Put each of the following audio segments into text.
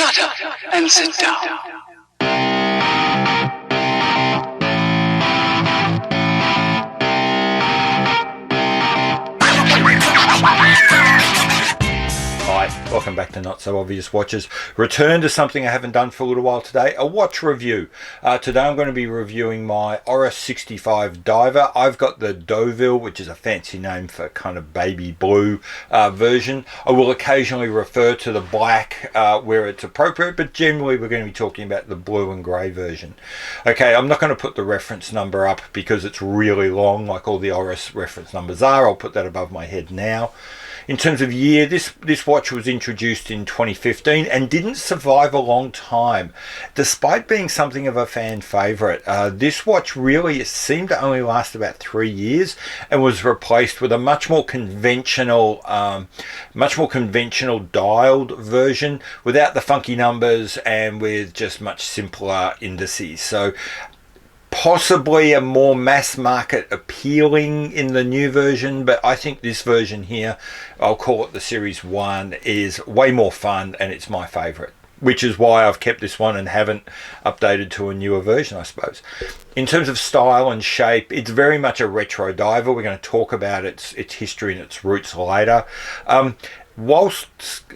Shut up and sit down. Hi, welcome back to Not So Obvious Watches. Return to something I haven't done for a little while today, a watch review. Today I'm going to be reviewing my ORIS 65 Diver. I've got the Deauville, which is a fancy name for kind of baby blue version. I will occasionally refer to the black where it's appropriate, but generally we're going to be talking about the blue and grey version. Okay, I'm not going to put the reference number up because it's really long, like all the ORIS reference numbers are. I'll put that above my head now. In terms of year, this watch was introduced in 2015 and didn't survive a long time. Despite being something of a fan favourite, this watch really seemed to only last about 3 years and was replaced with a much more conventional dialed version without the funky numbers and with just much simpler indices. So possibly a more mass market appealing in the new version, but I think this version here, I'll call it the Series 1, is way more fun and it's my favourite, which is why I've kept this one and haven't updated to a newer version, I suppose. In terms of style and shape, it's very much a retro diver. We're going to talk about its history and its roots later. Whilst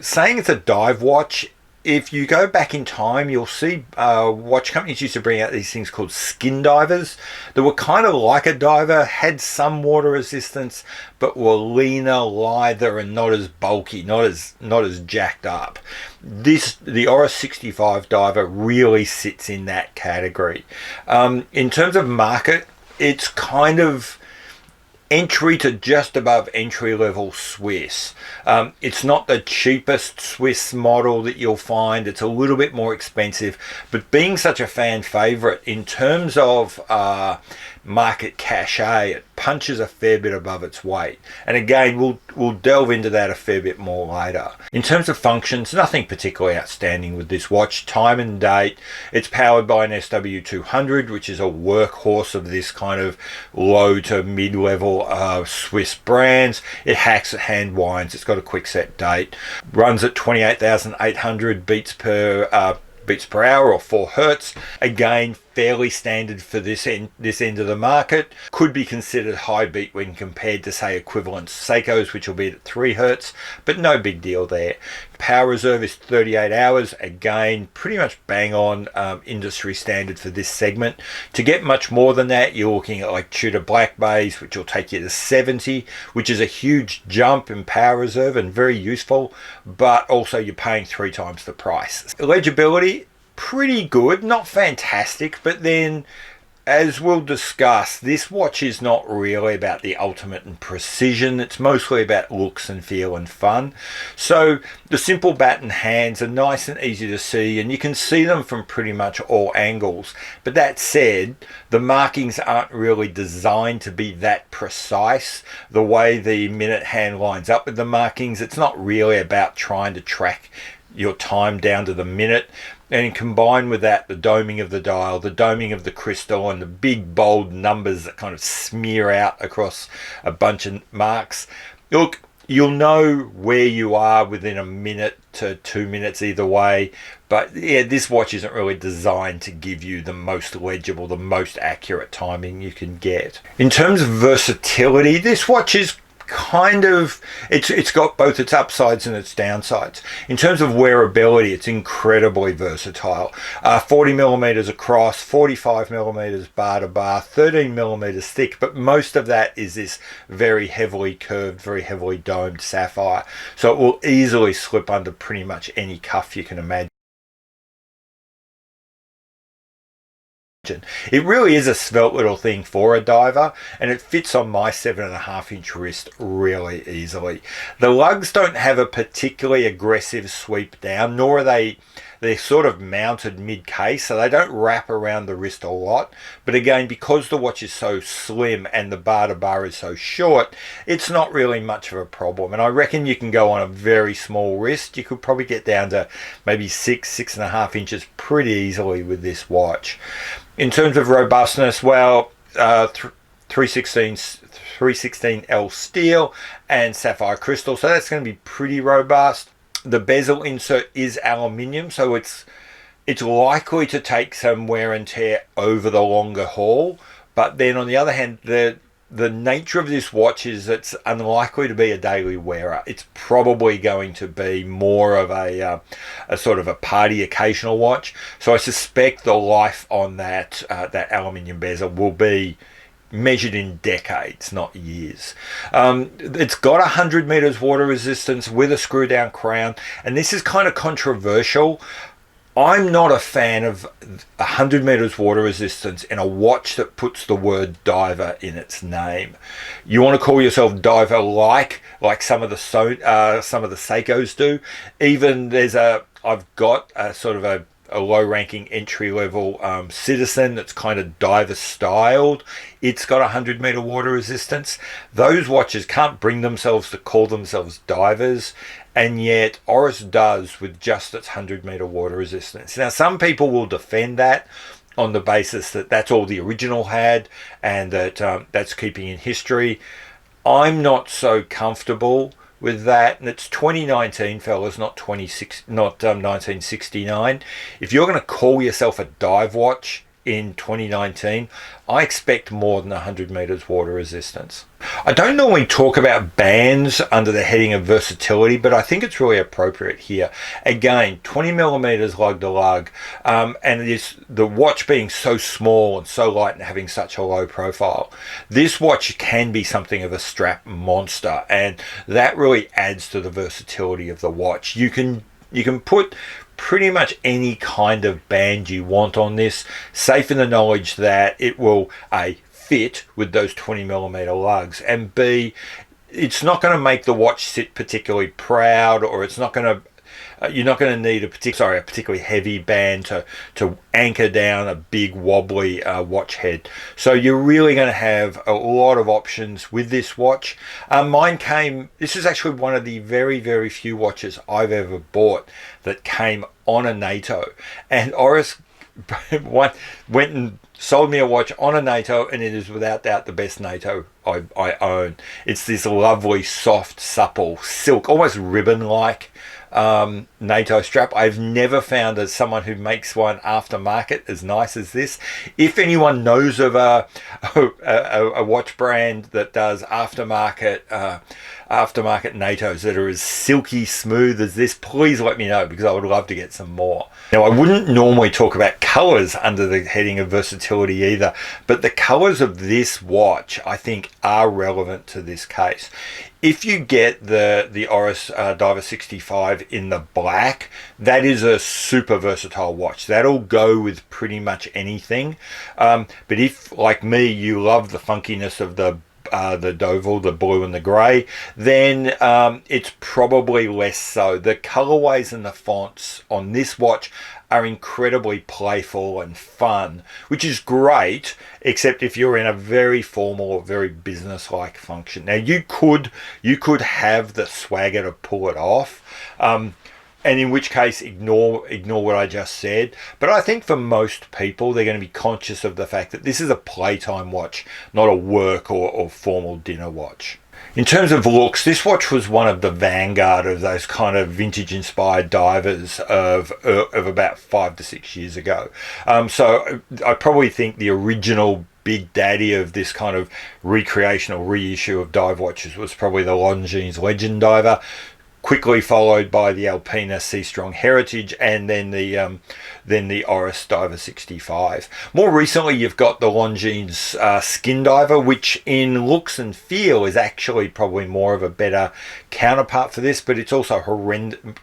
saying it's a dive watch, if you go back in time, you'll see watch companies used to bring out these things called skin divers that were kind of like a diver, had some water resistance, but were leaner, lither, and not as bulky, not as jacked up. The ORIS 65 Diver really sits in that category. In terms of market, it's kind of entry to just above entry level Swiss. It's not the cheapest Swiss model that you'll find. It's a little bit more expensive, but being such a fan favorite in terms of market cachet, it punches a fair bit above its weight. And again, we'll delve into that a fair bit more later. In terms of functions, nothing particularly outstanding with this watch. Time and date, it's powered by an NSOW 200, which is a workhorse of this kind of low to mid-level Swiss brands. It hacks at hand winds. It's got a quick set date. Runs at 28,800 beats per hour or 4 hertz. Again, fairly standard for this end of the market. Could be considered high beat when compared to, say, equivalent Seikos, which will be at 3 hertz, but no big deal there. Power reserve is 38 hours. Again, pretty much bang on industry standard for this segment. To get much more than that, you're looking at like Tudor Black Bays, which will take you to 70, which is a huge jump in power reserve and very useful, but also you're paying 3 times the price. Legibility, pretty good, not fantastic, but then, as we'll discuss, this watch is not really about the ultimate in precision. It's mostly about looks and feel and fun. So the simple batten hands are nice and easy to see, and you can see them from pretty much all angles. But that said, the markings aren't really designed to be that precise. The way the minute hand lines up with the markings, it's not really about trying to track your time down to the minute. And combined with that, the doming of the dial, the doming of the crystal, and the big bold numbers that kind of smear out across a bunch of marks. Look, you'll know where you are within a minute to 2 minutes either way. But yeah, this watch isn't really designed to give you the most legible, the most accurate timing you can get. In terms of versatility, this watch is kind of, it's got both its upsides and its downsides. In terms of wearability, it's incredibly versatile. 40 millimeters across, 45 millimeters bar to bar, 13 millimeters thick, but most of that is this very heavily curved, very heavily domed sapphire, so it will easily slip under pretty much any cuff you can imagine. It really is a svelte little thing for a diver, and it fits on my 7.5-inch wrist really easily. The lugs don't have a particularly aggressive sweep down, nor are they're sort of mounted mid-case, so they don't wrap around the wrist a lot. But again, because the watch is so slim and the bar to bar is so short, it's not really much of a problem. And I reckon you can go on a very small wrist. You could probably get down to maybe 6.5 inches pretty easily with this watch. In terms of robustness, well, 316L steel and sapphire crystal, so that's going to be pretty robust. The bezel insert is aluminium, so it's likely to take some wear and tear over the longer haul. But then on the other hand, the nature of this watch is it's unlikely to be a daily wearer. It's probably going to be more of a sort of a party occasional watch. So I suspect the life on that aluminium bezel will be measured in decades, not years. It's got 100 meters water resistance with a screw down crown, and this is kind of controversial. I'm not a fan of 100 meters water resistance in a watch that puts the word diver in its name. You want to call yourself diver like some of the Seikos do. Even I've got a sort of a low-ranking entry-level Citizen that's kind of diver styled. It's got 100 meter water resistance. Those watches can't bring themselves to call themselves divers, and yet Oris does with just its 100 meter water resistance. Now, some people will defend that on the basis that that's all the original had, and that that's keeping in history. I'm not so comfortable with that, and it's 2019, fellas, not 1969. If you're going to call yourself a dive watch in 2019, I expect more than 100 meters water resistance. I don't normally talk about bands under the heading of versatility, but I think it's really appropriate here. Again, 20 millimeters lug to lug, and it is the watch being so small and so light and having such a low profile. This watch can be something of a strap monster, and that really adds to the versatility of the watch. You can put pretty much any kind of band you want on this, safe in the knowledge that it will A, fit with those 20 millimeter lugs, and B, it's not going to make the watch sit particularly proud, or it's not going to you're not going to need a particularly heavy band to anchor down a big wobbly watch head. So you're really going to have a lot of options with this watch. This is actually one of the very, very few watches I've ever bought that came on a NATO. And Oris went and sold me a watch on a NATO, and it is without doubt the best NATO I own. It's this lovely, soft, supple, silk, almost ribbon-like NATO strap. I've never found someone who makes one aftermarket as nice as this. If anyone knows of a watch brand that does aftermarket NATOs that are as silky smooth as this, please let me know, because I would love to get some more. Now, I wouldn't normally talk about colors under the heading of versatility either, but the colors of this watch I think are relevant to this case. If you get the ORIS Diver 65 in the black, that is a super versatile watch. That'll go with pretty much anything. But if, like me, you love the funkiness of the Deauville, the blue and the grey, then it's probably less so. The colorways and the fonts on this watch are incredibly playful and fun, which is great, except if you're in a very formal or very business-like function. Now, you could have the swagger to pull it off, and in which case ignore what I just said. But I think for most people, they're going to be conscious of the fact that this is a playtime watch, not a work or formal dinner watch. In terms of looks, this watch was one of the vanguard of those kind of vintage-inspired divers of about 5 to 6 years ago. So I probably think the original big daddy of this kind of recreational reissue of dive watches was probably the Longines Legend Diver, quickly followed by the Alpina Sea Strong Heritage, and then the ORIS Diver 65. More recently, you've got the Longines Skin Diver, which in looks and feel is actually probably more of a better counterpart for this, but it's also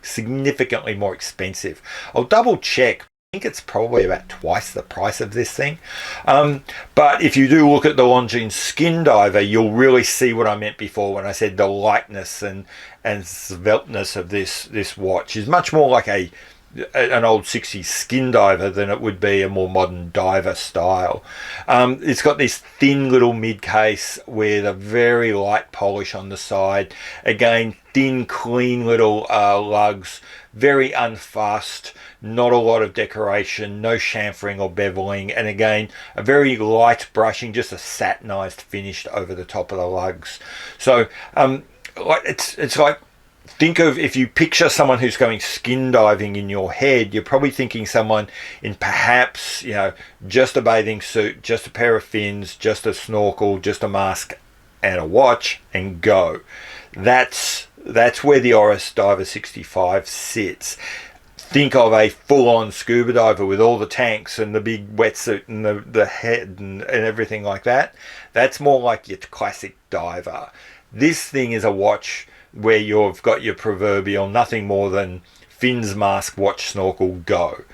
significantly more expensive. I'll double check. I think it's probably about twice the price of this thing. But if you do look at the Longines Skin Diver, you'll really see what I meant before when I said the lightness and svelteness of this watch is much more like an old 60s skin diver than it would be a more modern diver style. It's got this thin little mid case with a very light polish on the side. Again, thin, clean little lugs, very unfussed, not a lot of decoration, no chamfering or beveling, and again, a very light brushing, just a satinized finish over the top of the lugs. So it's like think of, if you picture someone who's going skin diving in your head, you're probably thinking someone in perhaps, just a bathing suit, just a pair of fins, just a snorkel, just a mask and a watch, and go. That's where the ORIS Diver 65 sits. Think of a full-on scuba diver with all the tanks and the big wetsuit and the head and everything like that. That's more like your classic diver. This thing is a watch where you've got your proverbial nothing more than fins, mask, watch, snorkel, go.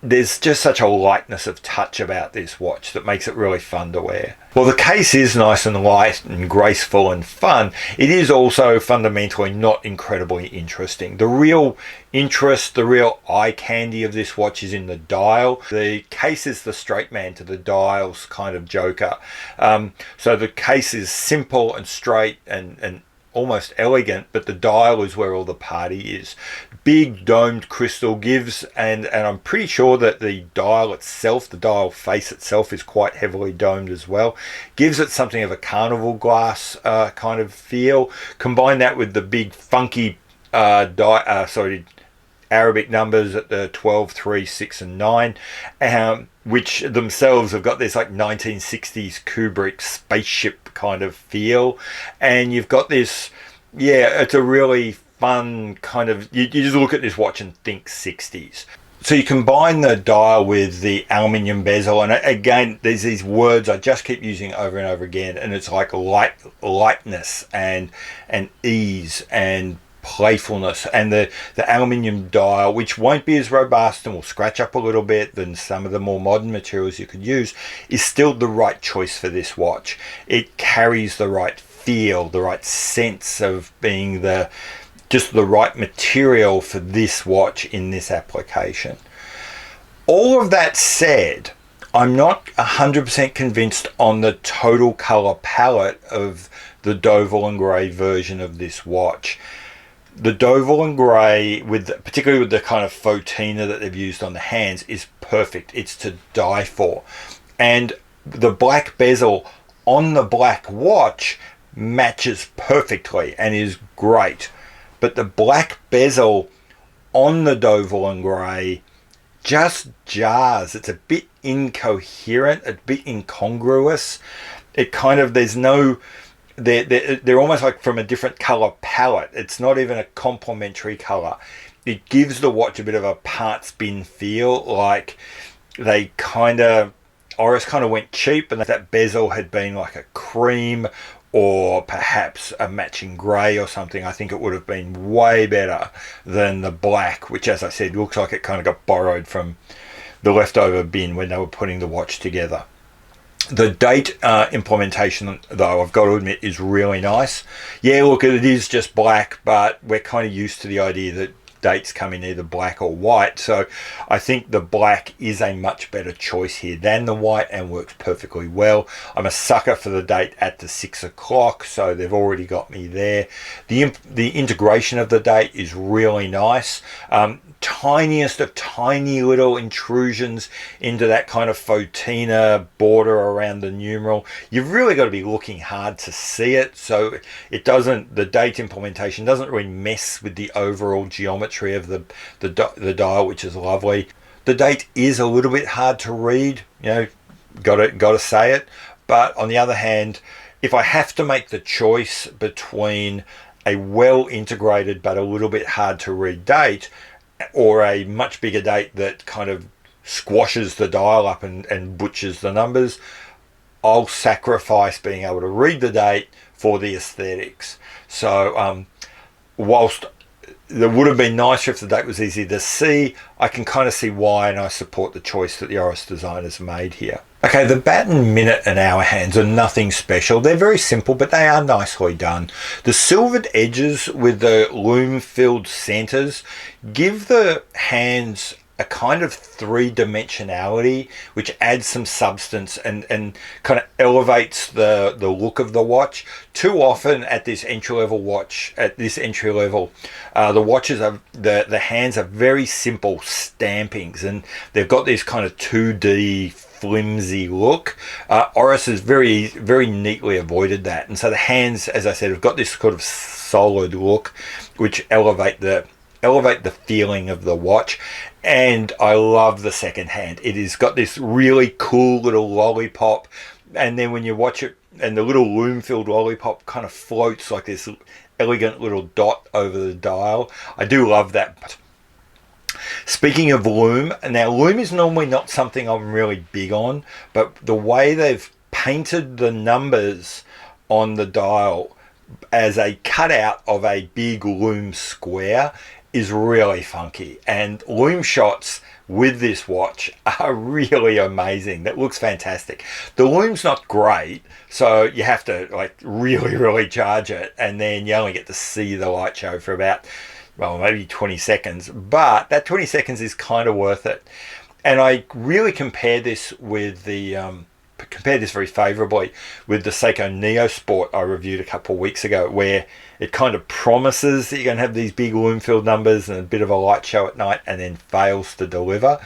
There's just such a lightness of touch about this watch that makes it really fun to wear. Well, the case is nice and light and graceful and fun. It is also fundamentally not incredibly interesting. The real interest, the real eye candy of this watch is in the dial. The case is the straight man to the dial's kind of joker. So the case is simple and straight and almost elegant, but the dial is where all the party is. Big domed crystal gives, and I'm pretty sure that the dial itself, the dial face itself, is quite heavily domed as well. Gives it something of a carnival glass kind of feel. Combine that with the big funky Arabic numbers at the 12, 3, 6 and 9, which themselves have got this like 1960s Kubrick spaceship kind of feel. And you've got this, it's a really fun kind of, you just look at this watch and think 60s. So you combine the dial with the aluminium bezel, and again, there's these words I just keep using over and over again, and it's like lightness and ease and playfulness, and the aluminium dial, which won't be as robust and will scratch up a little bit than some of the more modern materials you could use, is still the right choice for this watch. It carries the right feel, the right sense of being just the right material for this watch in this application. All of that said, I'm not 100% convinced on the total color palette of the Deauville and Grey version of this watch. The Deauville and Grey, particularly with the kind of fauxtina that they've used on the hands, is perfect. It's to die for. And the black bezel on the black watch matches perfectly and is great. But the black bezel on the Deauville and Grey just jars. It's a bit incoherent, a bit incongruous. It kind of, they're almost like from a different color palette. It's not even a complementary color. It gives the watch a bit of a parts bin feel, like ORIS kind of went cheap, and that bezel had been like a cream or perhaps a matching grey or something. I think it would have been way better than the black, which, as I said, looks like it kind of got borrowed from the leftover bin when they were putting the watch together. The date implementation, though, I've got to admit, is really nice. Yeah, look, it is just black, but we're kind of used to the idea that dates come in either black or white. So I think the black is a much better choice here than the white and works perfectly well. I'm a sucker for the date at the 6 o'clock, so they've already got me there. The integration of the date is really nice. Tiniest of tiny little intrusions into that kind of fauxtina border around the numeral. You've really got to be looking hard to see it, so the date implementation doesn't really mess with the overall geometry of the dial, which is lovely. The date is a little bit hard to read, got to say it. But on the other hand, if I have to make the choice between a well integrated but a little bit hard to read date, or a much bigger date that kind of squashes the dial up and butchers the numbers, I'll sacrifice being able to read the date for the aesthetics. So whilst it would have been nicer if the date was easy to see, I can kind of see why, and I support the choice that the ORIS designers made here. Okay, the baton, minute and hour hands are nothing special. They're very simple, but they are nicely done. The silvered edges with the loom-filled centers give the hands a kind of three-dimensionality, which adds some substance and kind of elevates the look of the watch. Too often at this entry-level watch, the watches are the hands are very simple stampings, and they've got this kind of 2D flimsy look. ORIS has very neatly avoided that, and so the hands, as I said, have got this sort of solid look, which elevate the feeling of the watch. And I love the second hand. It has got this really cool little lollipop, and then when you watch it, and the little lume-filled lollipop kind of floats like this elegant little dot over the dial. I do love that. Speaking of lume, now lume is normally not something I'm really big on, but the way they've painted the numbers on the dial as a cutout of a big lume square is really funky, and lume shots with this watch are really amazing. That looks fantastic. The lume's not great, so you have to like really charge it, and then you only get to see the light show for about, well, maybe 20 seconds, but that 20 seconds is kind of worth it. And I really compare this with very favorably with the Seiko Neo Sport I reviewed a couple of weeks ago, where it kind of promises that you're going to have these big lume-filled numbers and a bit of a light show at night, and then fails to deliver.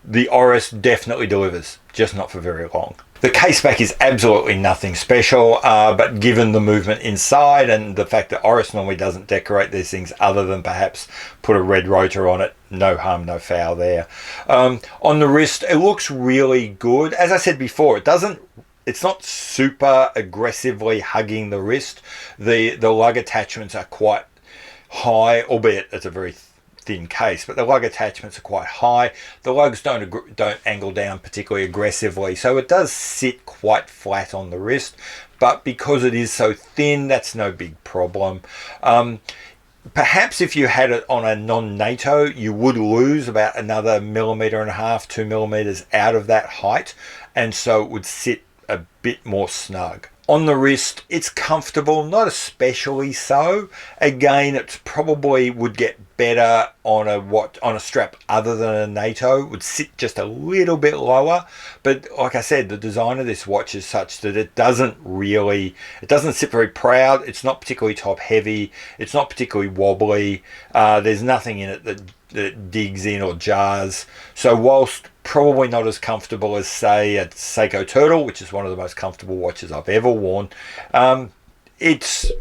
The ORIS definitely delivers, just not for very long. The case back is absolutely nothing special, but given the movement inside and the fact that ORIS normally doesn't decorate these things other than perhaps put a red rotor on it, no harm, no foul there. On the wrist, it looks really good. As I said before, it's not super aggressively hugging the wrist. The lug attachments are quite high, albeit it's a very thin case, but the lug attachments are quite high. The lugs don't angle down particularly aggressively, so it does sit quite flat on the wrist, but because it is so thin, that's no big problem. Perhaps if you had it on a non-NATO, you would lose about another 1.5 mm, 2 millimeters out of that height, and so it would sit a bit more snug. On the wrist, it's comfortable, not especially so. Again, it probably would get better on a strap other than a NATO. It would sit just a little bit lower, but like I said, the design of this watch is such that it doesn't sit very proud. It's not particularly top heavy. It's not particularly wobbly. There's nothing in it that digs in or jars. So whilst probably not as comfortable as, say, a Seiko Turtle, which is one of the most comfortable watches I've ever worn, it's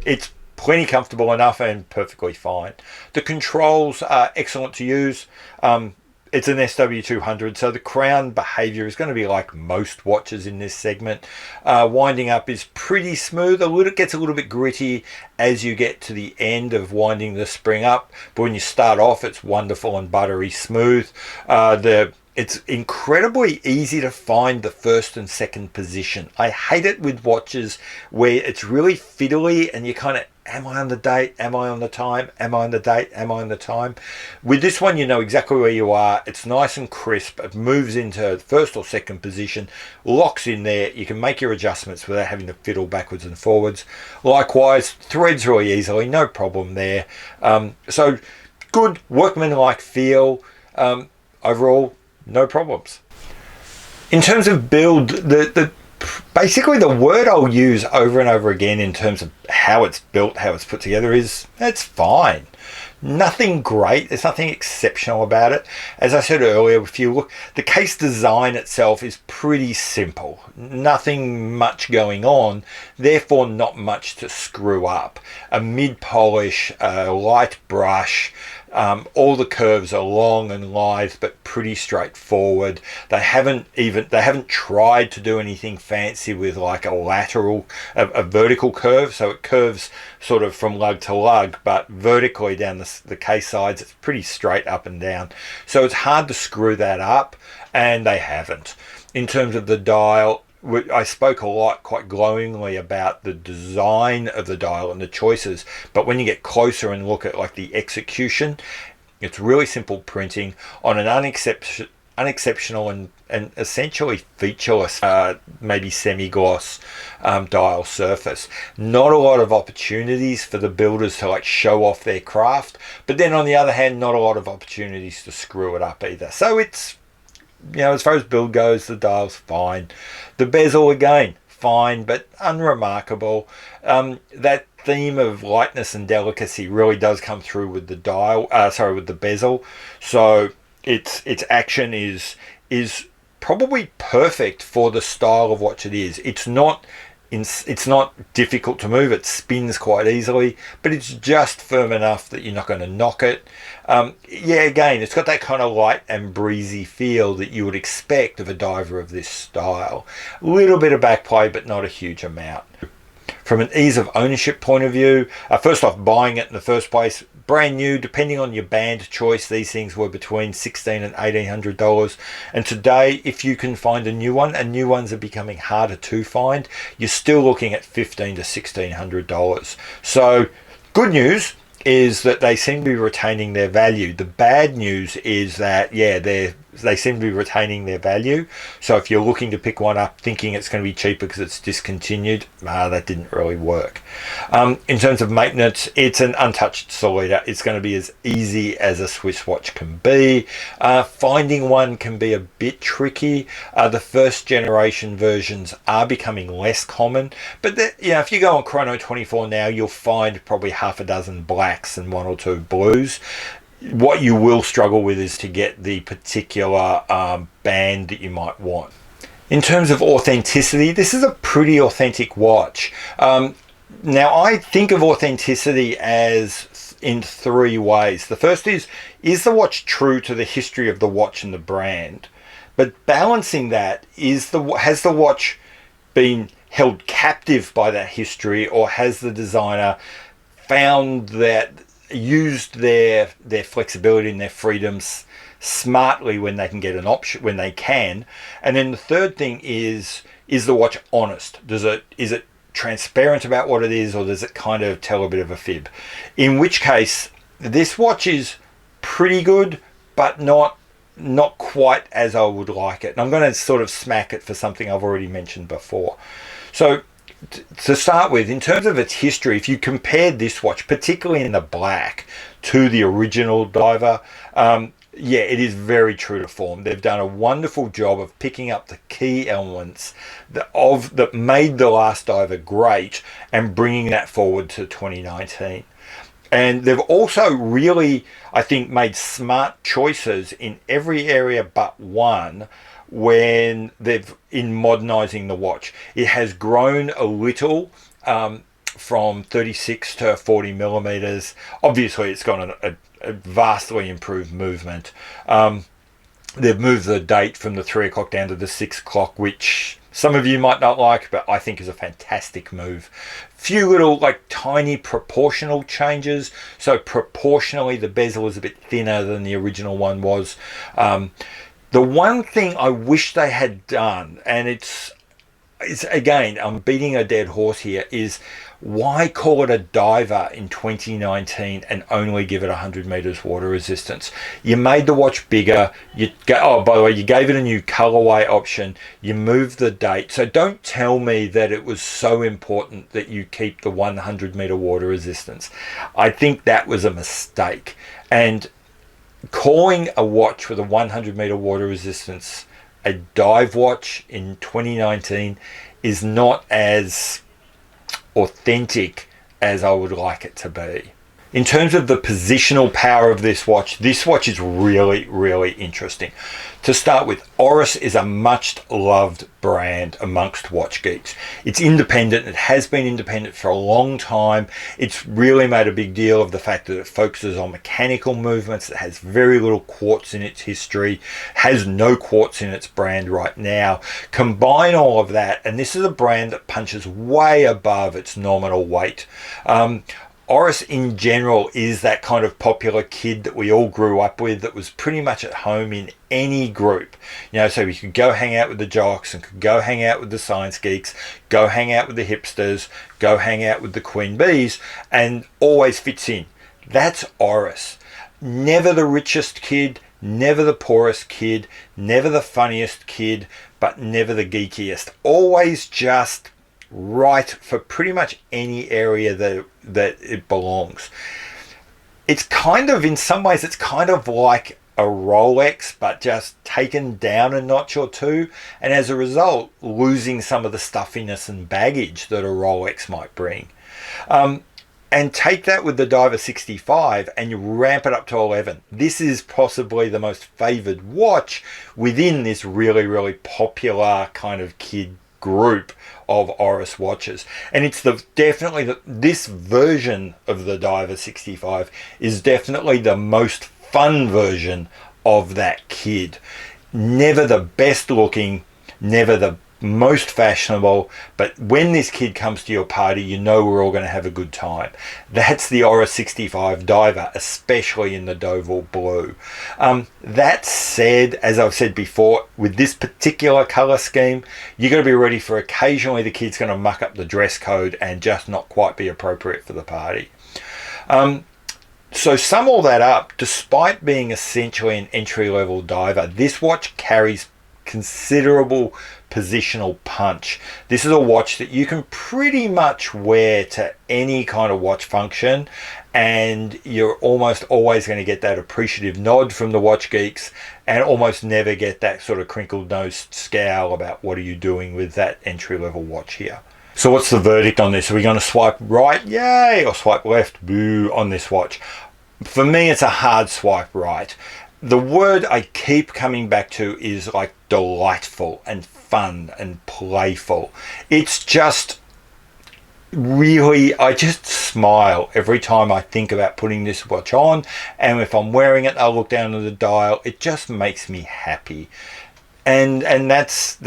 plenty comfortable enough and perfectly fine. The controls are excellent to use. It's an SW200, so the crown behavior is going to be like most watches in this segment. Winding up is pretty smooth. It gets a little bit gritty as you get to the end of winding the spring up, but when you start off, it's wonderful and buttery smooth. It's incredibly easy to find the first and second position. I hate it with watches where it's really fiddly and you kind of, am I on the date? Am I on the time? Am I on the date? Am I on the time? With this one, you know exactly where you are. It's nice and crisp. It moves into first or second position, locks in there. You can make your adjustments without having to fiddle backwards and forwards. Likewise, threads really easily, no problem there. So good workman-like feel. Overall, no problems. In terms of build, basically the word I'll use over and over again in terms of how it's built, how it's put together is, it's fine. Nothing great. There's nothing exceptional about it. As I said earlier, if you look, the case design itself is pretty simple. Nothing much going on, therefore not much to screw up. A mid-polish, a light brush, all the curves are long and lithe but pretty straightforward. They haven't tried to do anything fancy with like a vertical curve, so it curves sort of from lug to lug, but vertically down the case sides it's pretty straight up and down, so it's hard to screw that up, and they haven't. In terms of the dial, I spoke a lot, quite glowingly, about the design of the dial and the choices, but when you get closer and look at like the execution, it's really simple printing on an unexceptional and essentially featureless, maybe semi-gloss dial surface. Not a lot of opportunities for the builders to like show off their craft, but then on the other hand, not a lot of opportunities to screw it up either. So it's, you know, as far as build goes, the dial's fine. The bezel, again, fine, but unremarkable. That theme of lightness and delicacy really does come through with the dial, with the bezel. So its action is probably perfect for the style of watch it is. It's not difficult to move. It spins quite easily, but it's just firm enough that you're not going to knock it. Yeah, again, it's got that kind of light and breezy feel that you would expect of a diver of this style. A little bit of back play, but not a huge amount. From an ease of ownership point of view, first off, buying it in the first place, brand new, depending on your band choice, these things were between $1,600 and $1,800. And today, if you can find a new one, and new ones are becoming harder to find, you're still looking at $1,500 to $1,600. So, good news is that they seem to be retaining their value. The bad news is that, yeah, they seem to be retaining their value. So if you're looking to pick one up thinking it's going to be cheaper because it's discontinued, that didn't really work. In terms of maintenance, it's an untouched sellita. It's going to be as easy as a Swiss watch can be. Finding one can be a bit tricky. The first generation versions are becoming less common, but if you go on Chrono 24 now, you'll find probably half a dozen blacks and one or two blues. What you will struggle with is to get the particular band that you might want. In terms of authenticity, this is a pretty authentic watch. Now, I think of authenticity as in three ways. The first is the watch true to the history of the watch and the brand? But balancing that, has the watch been held captive by that history, or has the designer used their flexibility and their freedoms smartly when they can get an option, when they can? And then the third thing is the watch honest? Is it transparent about what it is, or does it kind of tell a bit of a fib? In which case, this watch is pretty good, but not quite as I would like it. And I'm going to sort of smack it for something I've already mentioned before. So to start with, in terms of its history, if you compared this watch, particularly in the black, to the original diver, yeah, it is very true to form. They've done a wonderful job of picking up the key elements that made the last diver great and bringing that forward to 2019. And they've also really, I think, made smart choices in every area but one when in modernizing the watch. It has grown a little from 36 to 40 millimeters. Obviously, it's got a vastly improved movement. They've moved the date from the 3 o'clock down to the 6 o'clock, which some of you might not like, but I think is a fantastic move. Few little tiny proportional changes. So proportionally, the bezel is a bit thinner than the original one was. The one thing I wish they had done, and it's again, I'm beating a dead horse here, is why call it a diver in 2019 and only give it 100 meters water resistance? You made the watch bigger. Oh, by the way, you gave it a new colorway option. You moved the date. So don't tell me that it was so important that you keep the 100 meter water resistance. I think that was a mistake. And calling a watch with a 100 meter water resistance a dive watch in 2019 is not as authentic as I would like it to be. In terms of the positional power of this watch is really, really interesting. To start with, ORIS is a much loved brand amongst watch geeks. It's independent. It has been independent for a long time. It's really made a big deal of the fact that it focuses on mechanical movements. It has very little quartz in its history, has no quartz in its brand right now. Combine all of that, and this is a brand that punches way above its nominal weight. ORIS in general is that kind of popular kid that we all grew up with, that was pretty much at home in any group. So we could go hang out with the jocks and could go hang out with the science geeks, go hang out with the hipsters, go hang out with the queen bees, and always fits in. That's ORIS. Never the richest kid, never the poorest kid, never the funniest kid, but never the geekiest. Always just right for pretty much any area that it belongs. It's kind of, in some ways, it's kind of like a Rolex, but just taken down a notch or two, and as a result, losing some of the stuffiness and baggage that a Rolex might bring. And take that with the Diver 65 and you ramp it up to 11. This is possibly the most favoured watch within this really, really popular kind of kid group of ORIS watches. And it's this version of the Diver 65 is definitely the most fun version of that kid. Never the best looking, never the most fashionable, but when this kid comes to your party, you know we're all going to have a good time. That's the ORIS 65 Diver, especially in the Deauville blue. That said, as I've said before, with this particular colour scheme, you're going to be ready for occasionally the kid's going to muck up the dress code and just not quite be appropriate for the party. So sum all that up, despite being essentially an entry-level diver, this watch carries considerable positional punch. This is a watch that you can pretty much wear to any kind of watch function, and you're almost always going to get that appreciative nod from the watch geeks and almost never get that sort of crinkled nosed scowl about what are you doing with that entry-level watch here. So what's the verdict on this? Are we going to swipe right, yay, or swipe left, boo, on this watch? For me, it's a hard swipe right. The word I keep coming back to is like delightful and fun and playful. It's just really, I just smile every time I think about putting this watch on, and if I'm wearing it, I'll look down at the dial. It just makes me happy, and that's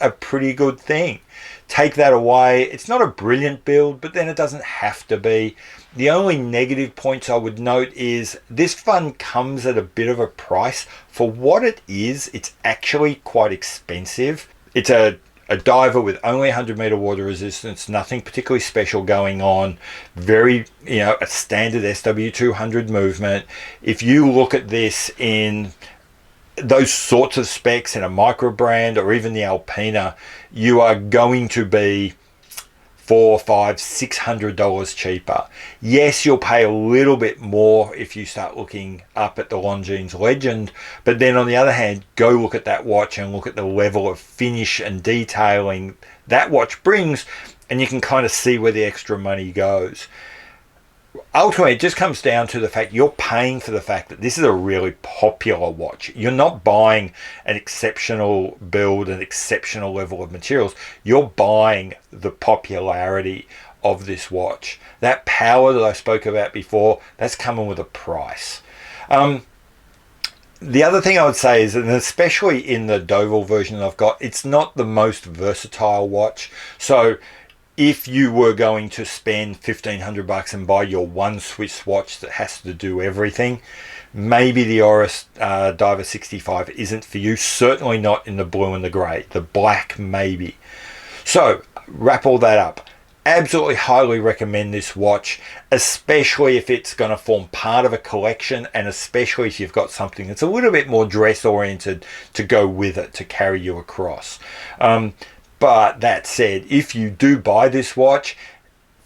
a pretty good thing. Take that away, it's not a brilliant build, but then it doesn't have to be. The only negative points I would note is this fun comes at a bit of a price. For what it is, it's actually quite expensive. It's a diver with only 100 meter water resistance, nothing particularly special going on, very, a standard SW200 movement. If you look at this in those sorts of specs in a micro brand or even the Alpina, you are going to be $400, $500, $600 cheaper. Yes, you'll pay a little bit more if you start looking up at the Longines Legend, but then on the other hand, go look at that watch and look at the level of finish and detailing that watch brings, and you can kind of see where the extra money goes. Ultimately, it just comes down to the fact you're paying for the fact that this is a really popular watch. You're not buying an exceptional build, an exceptional level of materials. You're buying the popularity of this watch. That power that I spoke about before, that's coming with a price. The other thing I would say is, and especially in the Deauville version that I've got, it's not the most versatile watch. So if you were going to spend $1,500 and buy your one Swiss watch that has to do everything, maybe the ORIS Diver 65 isn't for you. Certainly not in the blue and the grey. The black, maybe. So, wrap all that up. Absolutely highly recommend this watch, especially if it's going to form part of a collection, and especially if you've got something that's a little bit more dress oriented to go with it, to carry you across. But that said, if you do buy this watch,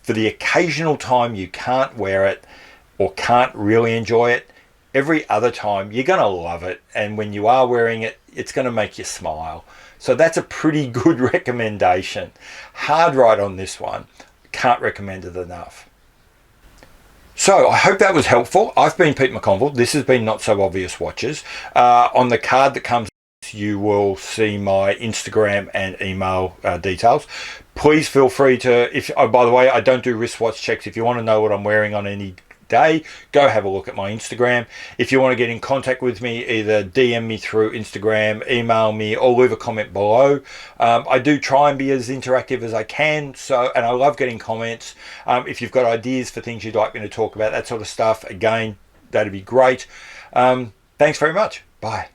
for the occasional time you can't wear it or can't really enjoy it, every other time you're going to love it. And when you are wearing it, it's going to make you smile. So that's a pretty good recommendation. Hard right on this one. Can't recommend it enough. So I hope that was helpful. I've been Pete McConville. This has been Not So Obvious Watches. On the card that comes, you will see my Instagram and email details. Please feel free to, by the way, I don't do wristwatch checks. If you want to know what I'm wearing on any day, go have a look at my Instagram. If you want to get in contact with me, either DM me through Instagram, email me, or leave a comment below. I do try and be as interactive as I can, and I love getting comments. If you've got ideas for things you'd like me to talk about, that sort of stuff, again, that'd be great. Thanks very much. Bye.